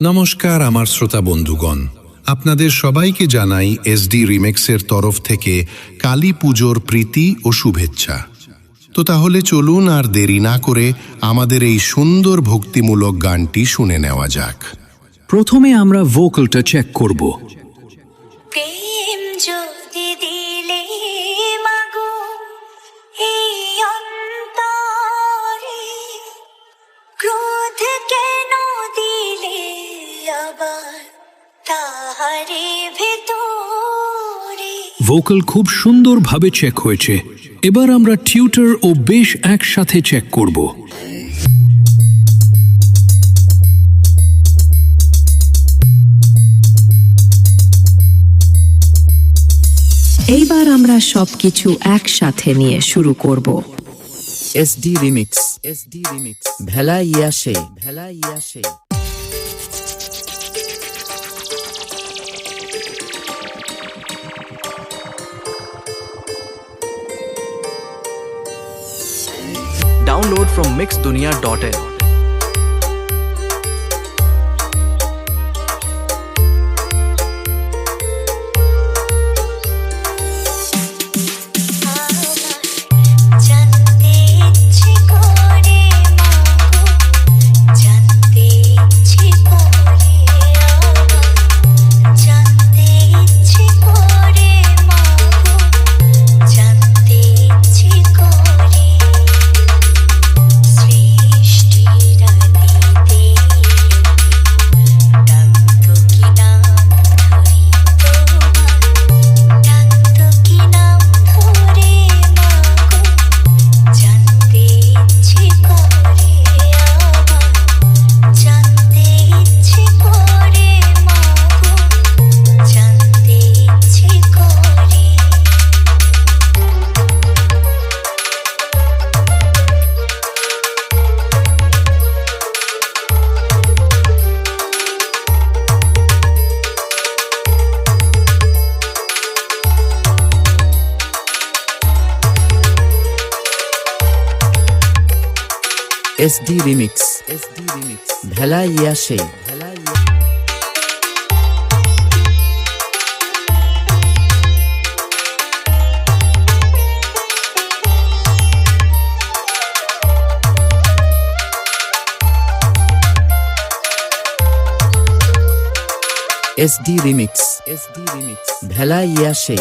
নমস্কার আমার শ্রোতা বন্ধুগণ, আপনাদের সবাইকে জানাই এসডি রিমেক্সের তরফ থেকে কালী পুজোর প্রীতি ও শুভেচ্ছা। তো তাহলে চলুন আর দেরি না করে আমাদের এই সুন্দর ভক্তিমূলক গানটি শুনে নেওয়া যাক। প্রথমে আমরা ভোকালটা চেক করব। প্রেম যদি দিলে মাগো এই অন্তরে, ক্রোধ কেন দিলে আবার তাহারে ভেতরে। ভোকাল খুব সুন্দরভাবে চেক হয়েছে। এবার আমরা টিউটার ও বেশ একসাথে চেক করব। এইবার আমরা সবকিছু একসাথে নিয়ে শুরু করব। এসডি রিমিক্স ভেলা ইয়াসে Download from mixdunia.in. জানতে ইচ্ছে করে মাগো, জানতে ইচ্ছে করে আমার, জানতে ইচ্ছে করে মাগো, জানতে ইচ্ছে করে। সৃষ্টির আদিতে ডাকতো কি নাম ধরি তোমার, ডাকতো কি নাম ধরে মাগো, জানতে ইচ্ছে করে আমার, জানতে ইচ্ছে করে মাগো, জানতে ইচ্ছে করে। এসডি রিমিক্স ভেলা ইয়াসে এসডি রিমিক্স ভেলা ইয়াসে